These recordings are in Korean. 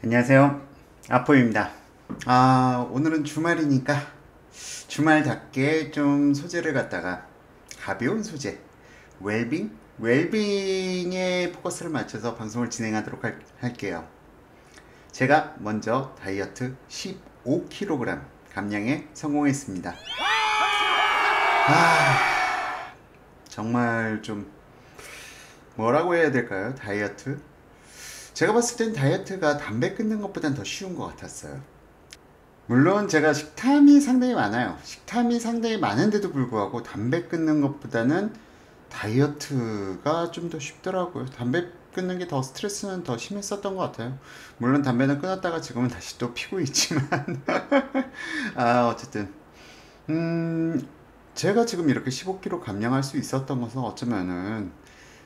안녕하세요. 아포입니다. 오늘은 주말이니까 주말답게 좀 소재를 갖다가 가벼운 소재, 웰빙에 포커스를 맞춰서 방송을 진행하도록 할게요. 제가 먼저 다이어트 15kg 감량에 성공했습니다. 정말 좀 뭐라고 해야 될까요? 다이어트? 제가 봤을 땐 다이어트가 담배 끊는 것보단 더 쉬운 것 같았어요. 물론 제가 식탐이 상당히 많아요. 식탐이 상당히 많은데도 불구하고 담배 끊는 것보다는 다이어트가 좀 더 쉽더라고요. 담배 끊는 게 더 스트레스는 더 심했었던 것 같아요. 물론 담배는 끊었다가 지금은 다시 또 피고 있지만 어쨌든 제가 지금 이렇게 15kg 감량할 수 있었던 것은 어쩌면은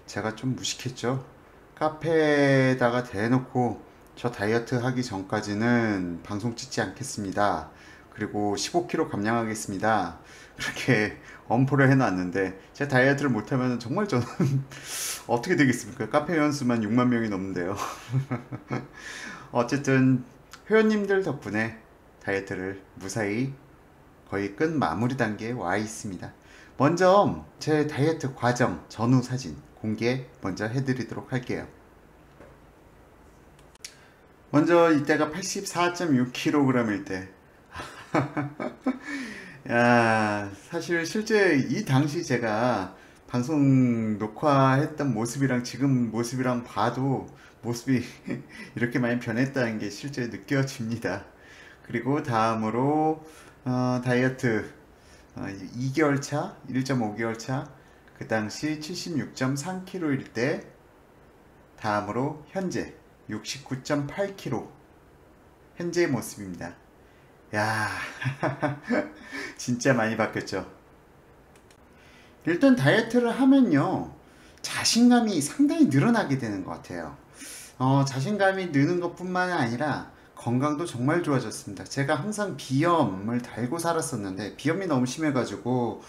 제가 좀 무식했죠. 카페에다가 대놓고 저 다이어트 하기 전까지는 방송 찍지 않겠습니다. 그리고 15kg 감량하겠습니다. 그렇게 엄포를 해놨는데 제 다이어트를 못하면 정말 저는 어떻게 되겠습니까? 카페 회원수만 6만 명이 넘는데요. 어쨌든 회원님들 덕분에 다이어트를 무사히 거의 끝 마무리 단계에 와 있습니다. 먼저 제 다이어트 과정 전후 사진 공개 먼저 해드리도록 할게요. 먼저 이때가 84.6kg일 때 사실 실제 이 당시 제가 방송 녹화했던 모습이랑 지금 모습이랑 봐도 모습이 이렇게 많이 변했다는 게 실제 느껴집니다. 그리고 다음으로 다이어트 2개월 차, 1.5개월 차, 그 당시 76.3kg일 때, 다음으로 현재 69.8kg, 현재의 모습입니다. 야, 진짜 많이 바뀌었죠. 일단 다이어트를 하면요, 자신감이 상당히 늘어나게 되는 것 같아요. 자신감이 느는 것뿐만 아니라 건강도 정말 좋아졌습니다. 제가 항상 비염을 달고 살았었는데 비염이 너무 심해가지고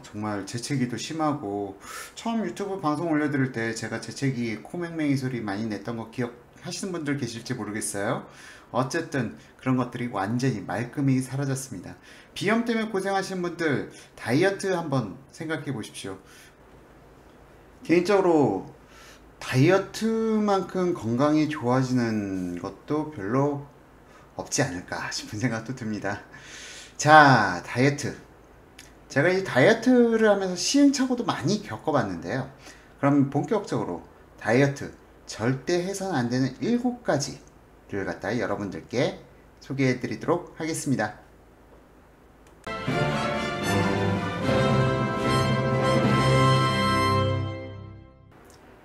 정말 재채기도 심하고 처음 유튜브 방송 올려드릴 때 제가 재채기 코맹맹이 소리 많이 냈던 거 기억하시는 분들 계실지 모르겠어요. 어쨌든 그런 것들이 완전히 말끔히 사라졌습니다. 비염 때문에 고생하시는 분들 다이어트 한번 생각해 보십시오. 개인적으로 다이어트만큼 건강이 좋아지는 것도 별로 없지 않을까 싶은 생각도 듭니다. 자, 다이어트. 제가 이 다이어트를 하면서 시행착오도 많이 겪어봤는데요. 그럼 본격적으로 다이어트 절대 해서는 안 되는 7가지를 갖다 여러분들께 소개해 드리도록 하겠습니다.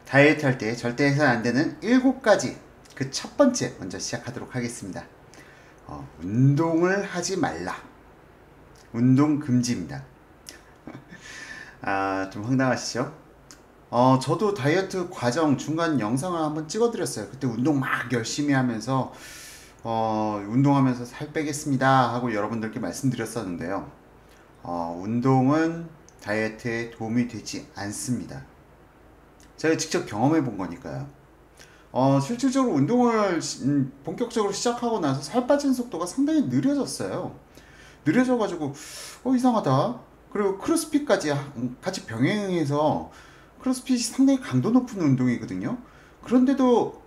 다이어트 할 때 절대 해서는 안 되는 7가지. 그 첫 번째 먼저 시작하도록 하겠습니다. 운동을 하지 말라. 운동 금지입니다. 좀 황당하시죠? 저도 다이어트 과정 중간 영상을 한번 찍어드렸어요. 그때 운동 막 열심히 하면서 운동하면서 살 빼겠습니다 하고 여러분들께 말씀드렸었는데요. 운동은 다이어트에 도움이 되지 않습니다. 제가 직접 경험해 본 거니까요. 실질적으로 운동을 본격적으로 시작하고 나서 살 빠지는 속도가 상당히 느려졌어요. 느려져가지고 이상하다. 그리고 크로스핏까지 같이 병행해서 크로스핏이 상당히 강도 높은 운동이거든요. 그런데도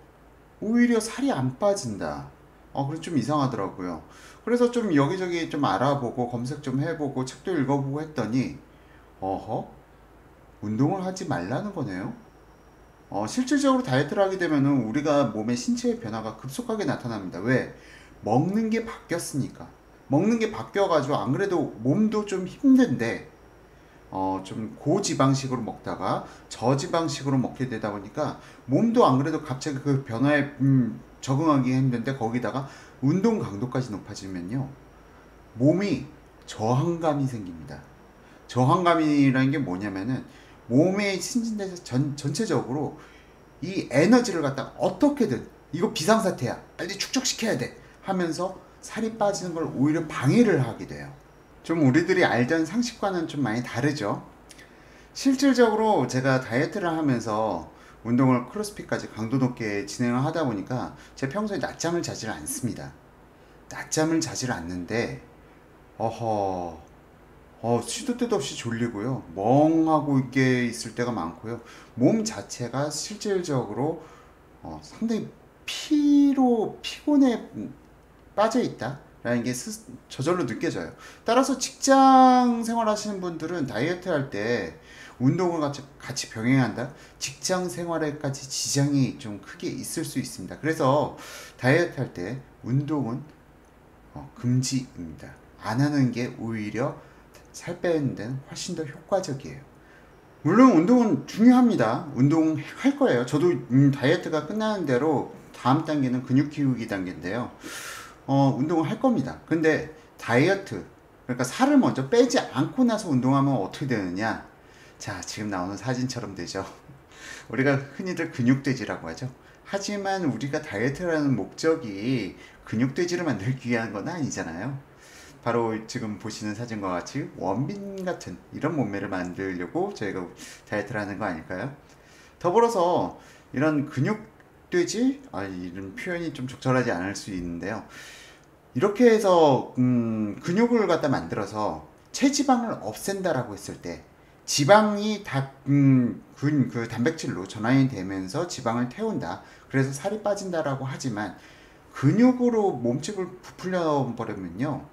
오히려 살이 안 빠진다. 그래 좀 이상하더라고요. 그래서 좀 여기저기 좀 알아보고 검색 좀 해보고 책도 읽어보고 했더니 운동을 하지 말라는 거네요. 실질적으로 다이어트를 하게 되면은 우리가 몸의 신체의 변화가 급속하게 나타납니다. 왜? 먹는 게 바뀌었으니까. 먹는 게 바뀌어가지고 안 그래도 몸도 좀 힘든데 좀 고지방식으로 먹다가 저지방식으로 먹게 되다 보니까 몸도 안 그래도 갑자기 그 변화에 적응하기 힘든데 거기다가 운동 강도까지 높아지면요 몸이 저항감이 생깁니다. 저항감이라는 게 뭐냐면은 몸의 신진대사 전체적으로 이 에너지를 갖다가 어떻게든 이거 비상사태야 빨리 축적시켜야 돼 하면서 살이 빠지는 걸 오히려 방해를 하게 돼요. 좀 우리들이 알던 상식과는 좀 많이 다르죠. 실질적으로 제가 다이어트를 하면서 운동을 크로스핏까지 강도 높게 진행을 하다 보니까 제 평소에 낮잠을 자질 않습니다. 낮잠을 자질 않는데 어허 시도 때도 없이 졸리고요. 멍하고 있게 있을 때가 많고요. 몸 자체가 실질적으로 상당히 피곤에 빠져 있다라는 게 저절로 느껴져요. 따라서 직장 생활 하시는 분들은 다이어트 할 때 운동을 같이 병행한다? 직장 생활에까지 지장이 좀 크게 있을 수 있습니다. 그래서 다이어트 할 때 운동은 금지입니다. 안 하는 게 오히려 살 빼는 데는 훨씬 더 효과적이에요. 물론 운동은 중요합니다. 운동할 거예요. 저도 다이어트가 끝나는 대로 다음 단계는 근육 키우기 단계인데요. 운동을 할 겁니다. 근데 다이어트, 그러니까 살을 먼저 빼지 않고 나서 운동하면 어떻게 되느냐? 자, 지금 나오는 사진처럼 되죠. 우리가 흔히들 근육돼지라고 하죠. 하지만 우리가 다이어트라는 목적이 근육돼지를 만들기 위한 건 아니잖아요. 바로 지금 보시는 사진과 같이 원빈 같은 이런 몸매를 만들려고 저희가 다이어트를 하는 거 아닐까요? 더불어서 이런 근육돼지, 이런 표현이 좀 적절하지 않을 수 있는데요. 이렇게 해서 근육을 갖다 만들어서 체지방을 없앤다라고 했을 때 지방이 그 단백질로 전환이 되면서 지방을 태운다. 그래서 살이 빠진다라고 하지만 근육으로 몸집을 부풀려 버리면요.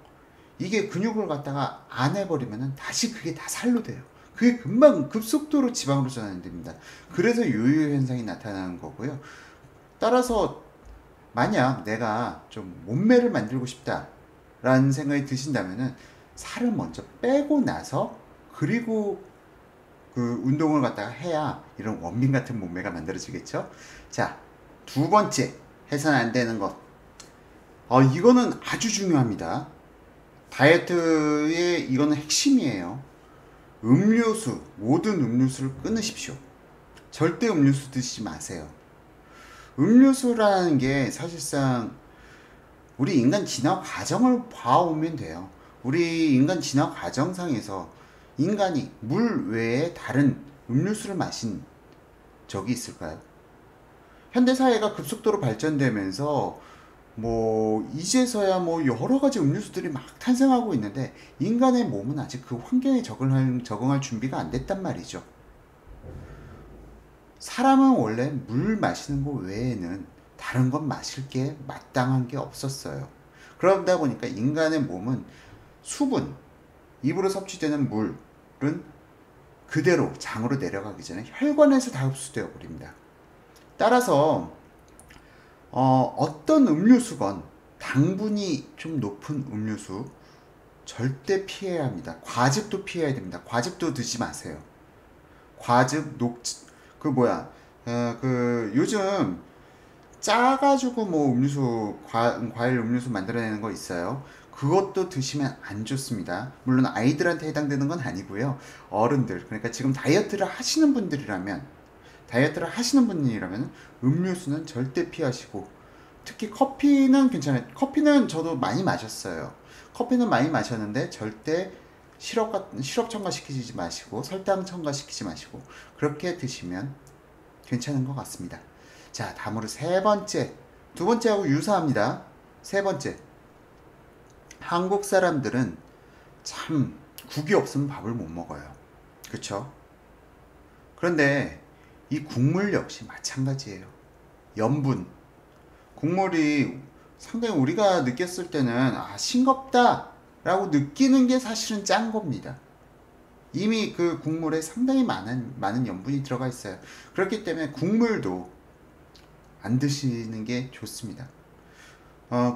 이게 근육을 갖다가 안 해버리면은 다시 그게 다 살로 돼요. 그게 금방 급속도로 지방으로 전환이 됩니다. 그래서 요요 현상이 나타나는 거고요. 따라서 만약 내가 좀 몸매를 만들고 싶다라는 생각이 드신다면은 살을 먼저 빼고 나서 그리고 그 운동을 갖다가 해야 이런 원빈 같은 몸매가 만들어지겠죠. 자, 두 번째 해서는 안 되는 것. 이거는 아주 중요합니다. 다이어트의 이거는 핵심이에요. 음료수, 모든 음료수를 끊으십시오. 절대 음료수 드시지 마세요. 음료수라는 게 사실상 우리 인간 진화 과정을 봐오면 돼요. 우리 인간 진화 과정상에서 인간이 물 외에 다른 음료수를 마신 적이 있을까요? 현대사회가 급속도로 발전되면서 이제서야 여러 가지 음료수들이 막 탄생하고 있는데 인간의 몸은 아직 그 환경에 적응할 준비가 안 됐단 말이죠. 사람은 원래 물 마시는 거 외에는 다른 건 마실 게 마땅한 게 없었어요. 그러다 보니까 인간의 몸은 수분, 입으로 섭취되는 물은 그대로 장으로 내려가기 전에 혈관에서 다 흡수되어 버립니다. 따라서 어떤 음료수건 당분이 좀 높은 음료수 절대 피해야 합니다. 과즙도 피해야 됩니다. 과즙도 드지 마세요. 과즙, 요즘 짜가지고 음료수, 과일 음료수 만들어내는 거 있어요. 그것도 드시면 안 좋습니다. 물론 아이들한테 해당되는 건 아니고요. 어른들, 그러니까 지금 다이어트를 하시는 분이라면 음료수는 절대 피하시고, 특히 커피는 괜찮아요. 커피는 저도 많이 마셨어요. 커피는 많이 마셨는데 절대 시럽 첨가시키지 마시고 설탕 첨가시키지 마시고 그렇게 드시면 괜찮은 것 같습니다. 자, 다음으로 세 번째, 두 번째하고 유사합니다. 세 번째, 한국 사람들은 참 국이 없으면 밥을 못 먹어요. 그쵸? 그런데 이 국물 역시 마찬가지예요. 염분, 국물이 상당히 우리가 느꼈을 때는 싱겁다 라고 느끼는 게 사실은 짠 겁니다. 이미 그 국물에 상당히 많은 염분이 들어가 있어요. 그렇기 때문에 국물도 안 드시는 게 좋습니다.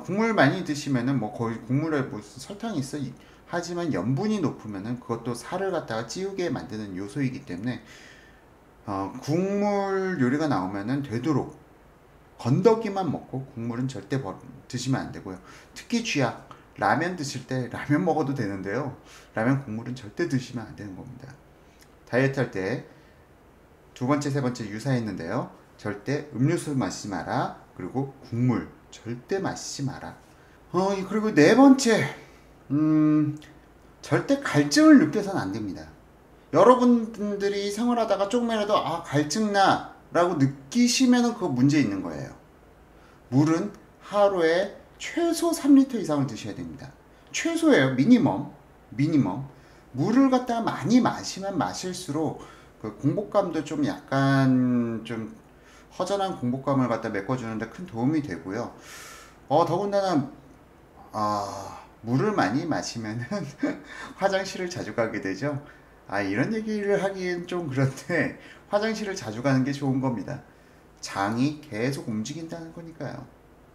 국물 많이 드시면은 거의 국물에 무슨 설탕이 있어. 하지만 염분이 높으면은 그것도 살을 갖다가 찌우게 만드는 요소이기 때문에 국물 요리가 나오면은 되도록 건더기만 먹고 국물은 절대 드시면 안 되고요. 특히 쥐약, 라면 드실 때 라면 먹어도 되는데요. 라면 국물은 절대 드시면 안 되는 겁니다. 다이어트 할 때 두 번째, 세 번째 유사했는데요. 절대 음료수 마시지 마라. 그리고 국물 절대 마시지 마라. 그리고 네 번째, 절대 갈증을 느껴서는 안 됩니다. 여러분들이 생활하다가 조금이라도 갈증나 라고 느끼시면 그거 문제 있는 거예요. 물은 하루에 최소 3리터 이상을 드셔야 됩니다. 최소예요. 미니멈. 물을 갖다가 많이 마시면 마실수록 그 공복감도 좀 약간 좀 허전한 공복감을 갖다 메꿔주는데 큰 도움이 되고요. 더군다나 물을 많이 마시면은 화장실을 자주 가게 되죠. 이런 얘기를 하기엔 좀 그런데 화장실을 자주 가는 게 좋은 겁니다. 장이 계속 움직인다는 거니까요.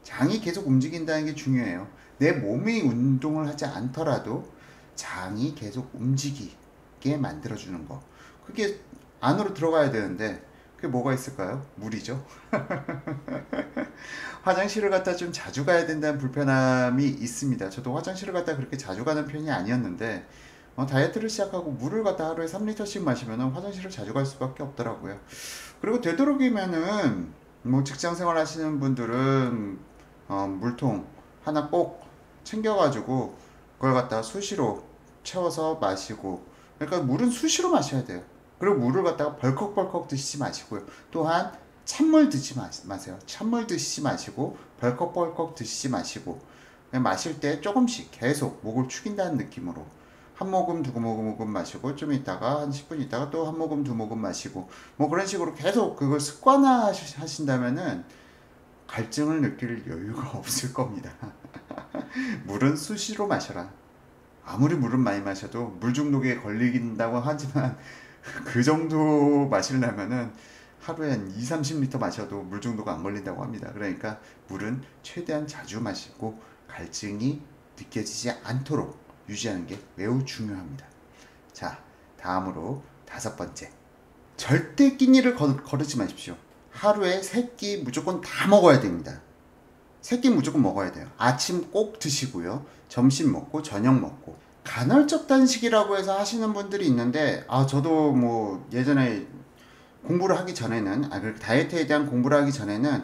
장이 계속 움직인다는 게 중요해요. 내 몸이 운동을 하지 않더라도 장이 계속 움직이게 만들어주는 거. 그게 안으로 들어가야 되는데 그게 뭐가 있을까요? 물이죠. 화장실을 갖다 좀 자주 가야 된다는 불편함이 있습니다. 저도 화장실을 갖다 그렇게 자주 가는 편이 아니었는데 다이어트를 시작하고 물을 갖다 하루에 3리터씩 마시면 화장실을 자주 갈 수밖에 없더라고요. 그리고 되도록이면은 뭐 직장 생활 하시는 분들은 물통 하나 꼭 챙겨가지고 그걸 갖다 수시로 채워서 마시고, 그러니까 물은 수시로 마셔야 돼요. 그리고 물을 갖다가 벌컥벌컥 드시지 마시고요. 또한 찬물 드시지 마세요. 찬물 드시지 마시고 벌컥벌컥 드시지 마시고 그냥 마실 때 조금씩 계속 목을 축인다는 느낌으로 한 모금 두 모금 마시고 좀 있다가 한 10분 있다가 또 한 모금 두 모금 마시고 뭐 그런 식으로 계속 그걸 습관화 하신다면은 갈증을 느낄 여유가 없을 겁니다. 물은 수시로 마셔라. 아무리 물은 많이 마셔도 물 중독에 걸린다고 하지만 그 정도 마시려면은 하루에 한 2, 30리터 마셔도 물 중독 안 걸린다고 합니다. 그러니까 물은 최대한 자주 마시고 갈증이 느껴지지 않도록 유지하는 게 매우 중요합니다. 자, 다음으로 5번째. 절대 끼니를 거르지 마십시오. 하루에 3끼 무조건 다 먹어야 됩니다. 3끼 무조건 먹어야 돼요. 아침 꼭 드시고요. 점심 먹고 저녁 먹고. 간헐적 단식이라고 해서 하시는 분들이 있는데 저도 뭐 예전에 공부를 하기 전에는 다이어트에 대한 공부를 하기 전에는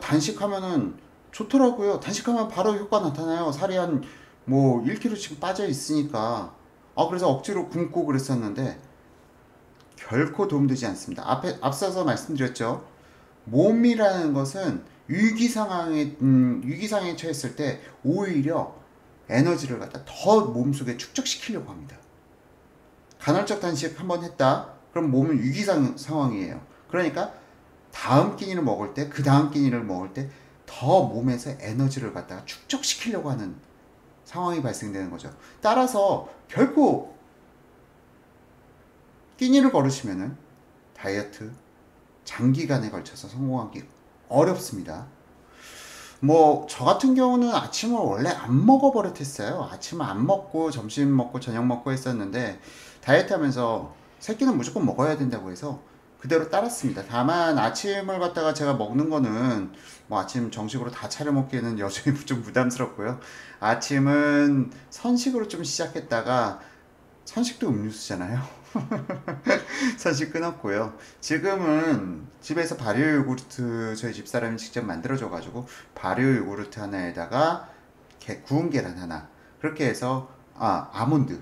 단식하면은 좋더라고요. 단식하면 바로 효과 나타나요. 살이 한 뭐 1kg씩 빠져 있으니까. 그래서 억지로 굶고 그랬었는데 결코 도움되지 않습니다. 앞서서 말씀드렸죠. 몸이라는 것은 위기상황에 처했을 때 오히려 에너지를 갖다 더 몸속에 축적시키려고 합니다. 간헐적 단식 한번 했다. 그럼 몸은 위기 상황이에요. 그러니까 다음 끼니를 먹을 때, 그 다음 끼니를 먹을 때 더 몸에서 에너지를 갖다가 축적시키려고 하는 상황이 발생되는 거죠. 따라서 결코 끼니를 거르시면은 다이어트 장기간에 걸쳐서 성공하기 어렵습니다. 뭐 저 같은 경우는 아침을 원래 안 먹어 버릇했어요. 아침을 안 먹고 점심 먹고 저녁 먹고 했었는데 다이어트 하면서 새끼는 무조건 먹어야 된다고 해서 그대로 따랐습니다. 다만 아침을 갖다가 제가 먹는 거는 뭐 아침 정식으로 다 차려 먹기에는 여전히 좀 부담스럽고요. 아침은 선식으로 좀 시작했다가 선식도 음료수잖아요. 선식 끊었고요. 지금은 집에서 발효 요구르트 저희 집사람이 직접 만들어줘 가지고 발효 요구르트 하나에다가 구운 계란 하나, 그렇게 해서 아몬드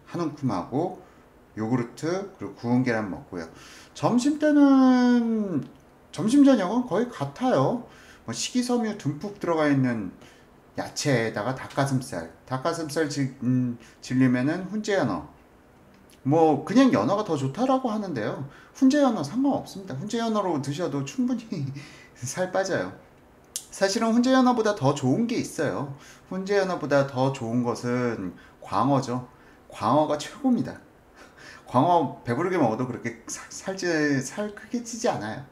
한 움큼하고 요구르트 그리고 구운 계란 먹고요. 점심 저녁은 거의 같아요. 뭐 식이섬유 듬뿍 들어가 있는 야채에다가 닭가슴살 질리면은 훈제 연어, 뭐 그냥 연어가 더 좋다라고 하는데요. 훈제 연어 상관없습니다. 훈제 연어로 드셔도 충분히 살 빠져요. 사실은 훈제 연어보다 더 좋은 게 있어요. 훈제 연어보다 더 좋은 것은 광어죠. 광어가 최고입니다. 광어 배부르게 먹어도 그렇게 살 크게 찌지 않아요.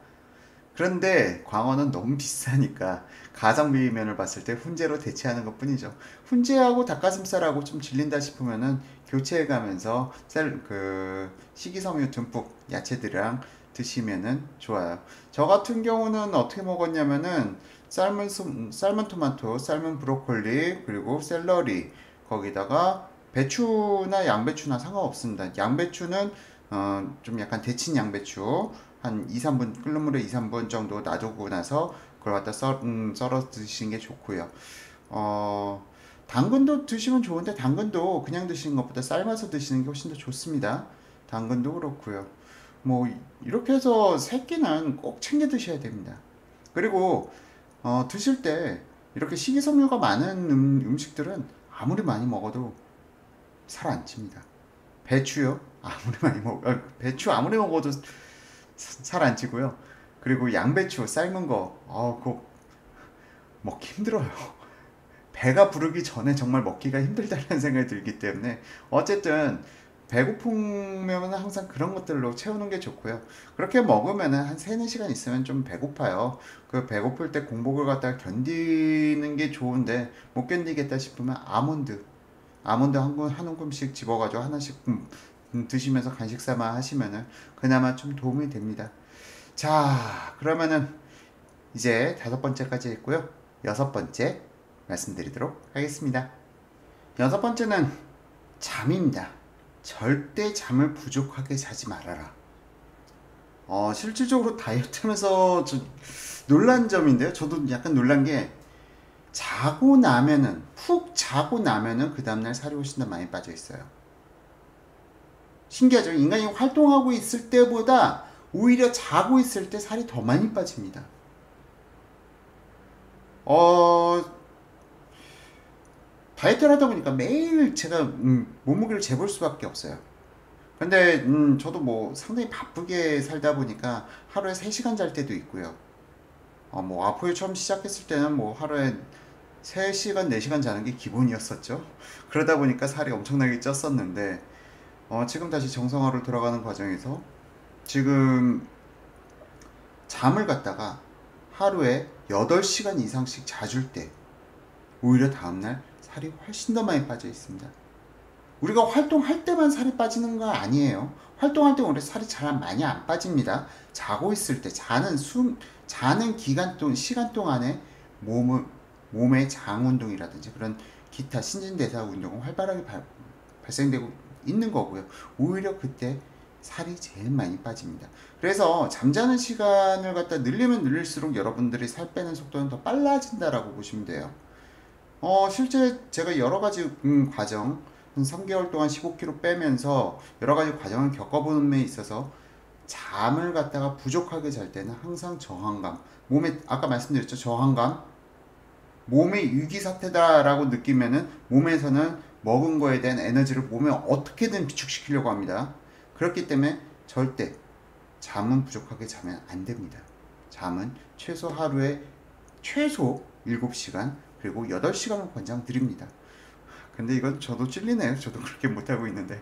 그런데 광어는 너무 비싸니까 가성비면을 봤을 때 훈제로 대체하는 것 뿐이죠. 훈제하고 닭가슴살하고 좀 질린다 싶으면은 교체해 가면서 식이섬유 듬뿍 야채들이랑 드시면은 좋아요. 저 같은 경우는 어떻게 먹었냐면은 삶은 토마토, 삶은 브로콜리, 그리고 샐러리, 거기다가 배추나 양배추나 상관없습니다. 양배추는 좀 약간 데친 양배추 한 2, 3분 끓는 물에 2, 3분 정도 놔두고 나서 그걸 갖다 썰어 드시는 게 좋고요. 당근도 드시면 좋은데 당근도 그냥 드시는 것보다 삶아서 드시는 게 훨씬 더 좋습니다. 당근도 그렇고요. 뭐 이렇게 해서 세 끼는 꼭 챙겨 드셔야 됩니다. 그리고 드실 때 이렇게 식이섬유가 많은 음식들은 아무리 많이 먹어도 살 안 찝니다. 배추요? 배추 아무리 먹어도 살 안 찌고요. 그리고 양배추 삶은 거, 그거 먹기 힘들어요. 배가 부르기 전에 정말 먹기가 힘들다는 생각이 들기 때문에 어쨌든 배고프면 항상 그런 것들로 채우는 게 좋고요. 그렇게 먹으면 한 3, 4시간 있으면 좀 배고파요. 그 배고플 때 공복을 갖다 견디는 게 좋은데 못 견디겠다 싶으면 아몬드 한 움큼씩 집어가지고 하나씩 드시면서 간식 삼아 하시면은 그나마 좀 도움이 됩니다. 자, 그러면은 이제 5번째까지 했고요. 6번째 말씀드리도록 하겠습니다. 6번째는 잠입니다. 절대 잠을 부족하게 자지 말아라. 실질적으로 다이어트 하면서 놀란 점인데요. 저도 약간 놀란 게 푹 자고 나면은 그 다음날 살이 훨씬 더 많이 빠져 있어요. 신기하죠? 인간이 활동하고 있을 때보다 오히려 자고 있을 때 살이 더 많이 빠집니다. 다이어트를 하다 보니까 매일 제가 몸무게를 재볼 수밖에 없어요. 근데 저도 뭐 상당히 바쁘게 살다 보니까 하루에 3시간 잘 때도 있고요. 뭐 아포에 처음 시작했을 때는 뭐 하루에 3시간, 4시간 자는 게 기본이었었죠. 그러다 보니까 살이 엄청나게 쪘었는데 지금 다시 정상화로 돌아가는 과정에서 지금 잠을 갖다가 하루에 8시간 이상씩 자줄 때 오히려 다음날 살이 훨씬 더 많이 빠져 있습니다. 우리가 활동할 때만 살이 빠지는 거 아니에요. 활동할 때 오히려 살이 잘 많이 안 빠집니다. 자고 있을 때 자는 시간 동안에 몸의 장 운동이라든지 그런 기타 신진대사 운동은 활발하게 발생되고 있는 거고요. 오히려 그때 살이 제일 많이 빠집니다. 그래서 잠자는 시간을 갖다 늘리면 늘릴수록 여러분들이 살 빼는 속도는 더 빨라진다라고 보시면 돼요. 실제 제가 여러 가지 과정, 한 3개월 동안 15kg 빼면서 여러 가지 과정을 겪어보는 데 있어서 잠을 갖다가 부족하게 잘 때는 항상 저항감, 몸에 아까 말씀드렸죠, 저항감, 몸의 위기 상태다라고 느끼면은 몸에서는 먹은 거에 대한 에너지를 몸에 어떻게든 비축시키려고 합니다. 그렇기 때문에 절대 잠은 부족하게 자면 안 됩니다. 잠은 하루에 최소 7시간 그리고 8시간을 권장드립니다. 근데 이건 저도 찔리네요. 저도 그렇게 못하고 있는데.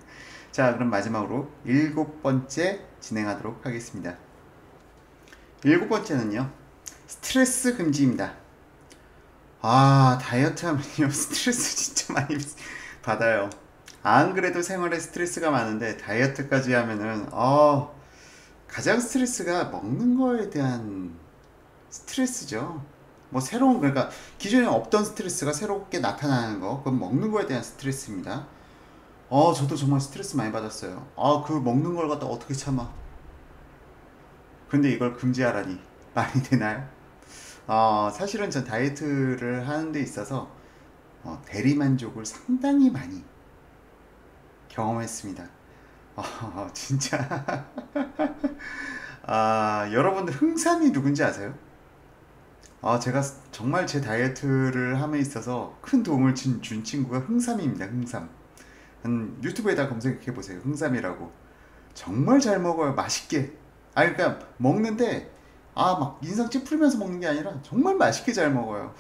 자, 그럼 마지막으로 7번째 진행하도록 하겠습니다. 7번째는요, 스트레스 금지입니다. 다이어트 하면요, 스트레스 진짜 많이 받아요. 안 그래도 생활에 스트레스가 많은데, 다이어트까지 하면은, 가장 스트레스가 먹는 거에 대한 스트레스죠. 뭐 그러니까 기존에 없던 스트레스가 새롭게 나타나는 거, 그건 먹는 거에 대한 스트레스입니다. 저도 정말 스트레스 많이 받았어요. 그 먹는 걸 갖다 어떻게 참아. 근데 이걸 금지하라니 말이 되나요? 사실은 전 다이어트를 하는 데 있어서 대리만족을 상당히 많이 경험했습니다. 진짜. 여러분들 흥삼이 누군지 아세요? 제가 정말 제 다이어트를 함에 있어서 큰 도움을 준 친구가 흥삼입니다. 흥삼. 유튜브에다 검색해 보세요. 흥삼이라고. 정말 잘 먹어요. 맛있게. 그러니까 먹는데 막 인상 찌푸리면서 먹는 게 아니라 정말 맛있게 잘 먹어요.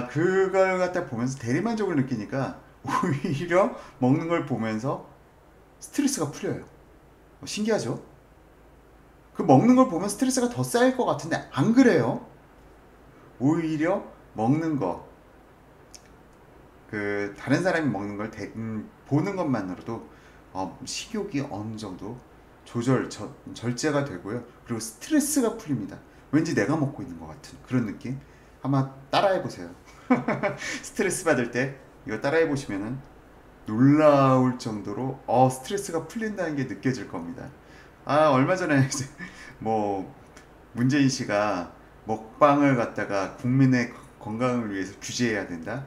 그걸 갖다 보면서 대리만족을 느끼니까 오히려 먹는 걸 보면서 스트레스가 풀려요. 신기하죠? 그 먹는 걸 보면 스트레스가 더 쌓일 것 같은데 안 그래요. 오히려 먹는 거, 다른 사람이 먹는 걸 보는 것만으로도 식욕이 어느 정도 절제가 되고요. 그리고 스트레스가 풀립니다. 왠지 내가 먹고 있는 것 같은 그런 느낌. 한번 따라해 보세요. 스트레스 받을 때 이거 따라해 보시면은 놀라울 정도로 스트레스가 풀린다는 게 느껴질 겁니다. 얼마 전에 뭐 문재인 씨가 먹방을 갖다가 국민의 건강을 위해서 규제해야 된다.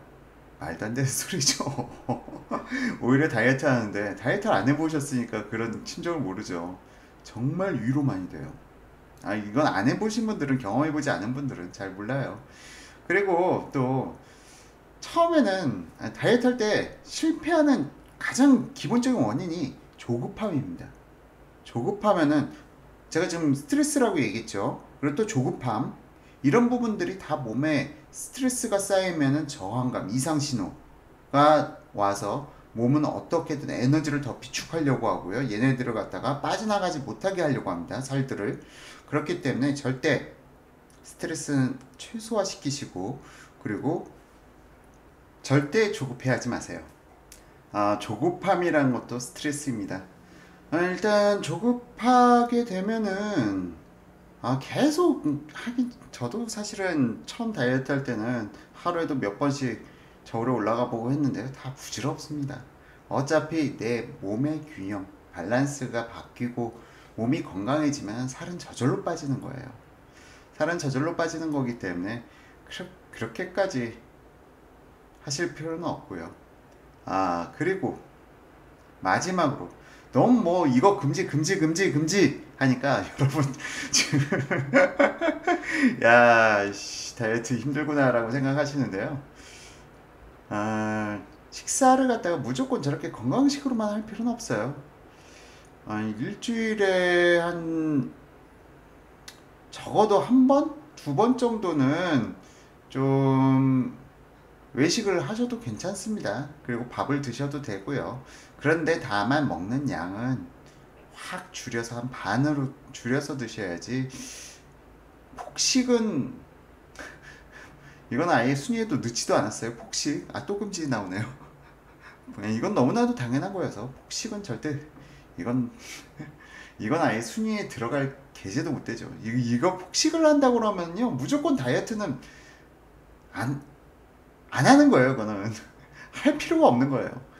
말도 안 되는 소리죠. 오히려 다이어트 하는데 다이어트를 안 해보셨으니까 그런 심정을 모르죠. 정말 위로 많이 돼요. 아, 이건 안 해보신 분들은, 경험해보지 않은 분들은 잘 몰라요. 그리고 또 처음에는 다이어트 할 때 실패하는 가장 기본적인 원인이 조급함입니다. 조급하면은, 제가 지금 스트레스라고 얘기했죠. 그리고 또 조급함, 이런 부분들이 다 몸에 스트레스가 쌓이면은 저항감, 이상 신호가 와서 몸은 어떻게든 에너지를 더 비축하려고 하고요. 얘네들을 갖다가 빠져나가지 못하게 하려고 합니다. 살들을. 그렇기 때문에 절대 스트레스는 최소화시키시고, 그리고 절대 조급해하지 마세요. 아, 조급함이라는 것도 스트레스입니다. 일단 조급하게 되면은 계속 하긴, 저도 사실은 처음 다이어트 할 때는 하루에도 몇 번씩 저울에 올라가 보고 했는데 다 부질없습니다. 어차피 내 몸의 균형, 밸런스가 바뀌고 몸이 건강해지면 살은 저절로 빠지는 거예요. 살은 저절로 빠지는 거기 때문에 그렇게까지 하실 필요는 없고요. 그리고 마지막으로, 너무 뭐 이거 금지 금지 금지 금지 하니까 여러분 지금 야, 다이어트 힘들구나 라고 생각하시는데요. 식사를 갖다가 무조건 저렇게 건강식으로만 할 필요는 없어요. 일주일에 한 적어도 한 번, 두 번 정도는 좀 외식을 하셔도 괜찮습니다. 그리고 밥을 드셔도 되고요. 그런데 다만 먹는 양은 확 줄여서 한 반으로 줄여서 드셔야지. 폭식은 이건 아예 순위에도 넣지도 않았어요. 폭식. 또 금지 나오네요. 이건 너무나도 당연한 거여서 폭식은 절대, 이건 이건 아예 순위에 들어갈 계제도 못 되죠. 이거 폭식을 한다고 그러면요, 무조건 다이어트는 안 하는 거예요. 그거는 할 필요가 없는 거예요.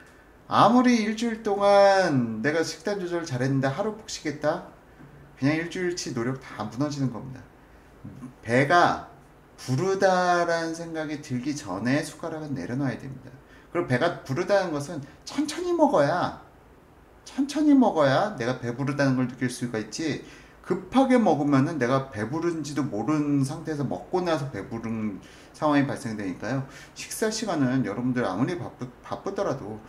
아무리 일주일 동안 내가 식단 조절 잘했는데 하루 폭식했다? 그냥 일주일치 노력 다 무너지는 겁니다. 배가 부르다라는 생각이 들기 전에 숟가락은 내려놔야 됩니다. 그리고 배가 부르다는 것은 천천히 먹어야 내가 배부르다는 걸 느낄 수가 있지, 급하게 먹으면은 내가 배부른지도 모르는 상태에서 먹고 나서 배부른 상황이 발생되니까요. 식사 시간은 여러분들 아무리 바쁘더라도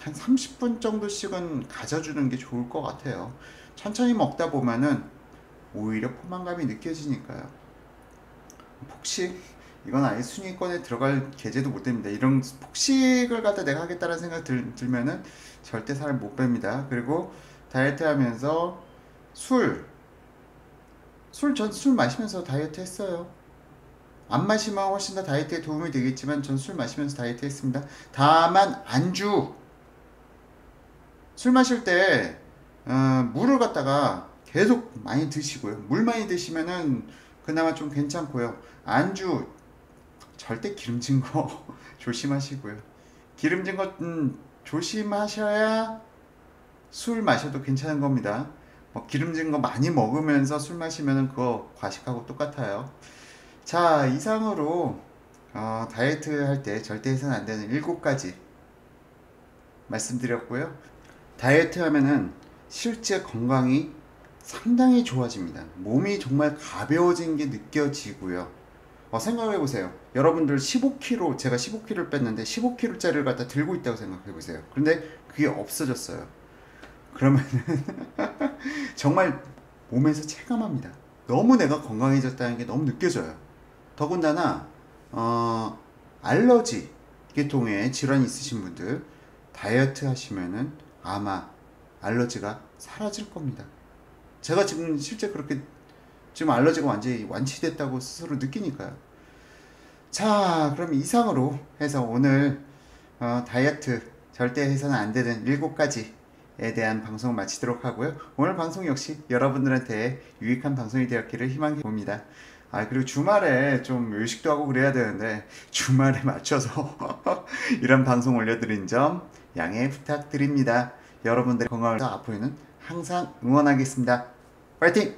한 30분 정도씩은 가져주는 게 좋을 것 같아요. 천천히 먹다 보면은 오히려 포만감이 느껴지니까요. 폭식, 이건 아예 순위권에 들어갈 계제도 못 됩니다. 이런 폭식을 갖다 내가 하겠다는 생각 들면은 절대 살 못 뺍니다. 그리고 다이어트 하면서 전 술 마시면서 다이어트 했어요. 안 마시면 훨씬 더 다이어트에 도움이 되겠지만 전 술 마시면서 다이어트 했습니다. 다만 술 마실 때 물을 갖다가 계속 많이 드시고요. 물 많이 드시면은 그나마 좀 괜찮고요. 안주 절대 기름진 거 조심하시고요. 기름진 거 조심하셔야 술 마셔도 괜찮은 겁니다. 기름진 거 많이 먹으면서 술 마시면은 그거 과식하고 똑같아요. 자, 이상으로 다이어트 할 때 절대 해서는 안 되는 7가지 말씀드렸고요. 다이어트 하면은 실제 건강이 상당히 좋아집니다. 몸이 정말 가벼워진 게 느껴지고요. 생각해 보세요. 여러분들 15kg, 제가 15kg를 뺐는데 15kg짜리를 갖다 들고 있다고 생각해 보세요. 그런데 그게 없어졌어요. 그러면 정말 몸에서 체감합니다. 너무 내가 건강해졌다는 게 너무 느껴져요. 더군다나 알러지 계통의 질환이 있으신 분들 다이어트 하시면은 아마 알러지가 사라질 겁니다. 제가 지금 실제 그렇게 지금 알러지가 완전히 완치됐다고 스스로 느끼니까요. 자, 그럼 이상으로 해서 오늘 다이어트 절대 해서는 안 되는 7가지에 대한 방송을 마치도록 하고요. 오늘 방송 역시 여러분들한테 유익한 방송이 되었기를 희망해 봅니다. 그리고 주말에 좀 외식도 하고 그래야 되는데 주말에 맞춰서 이런 방송 올려드린 점 양해 부탁드립니다. 여러분들의 건강을 앞으로는 항상 응원하겠습니다. 파이팅!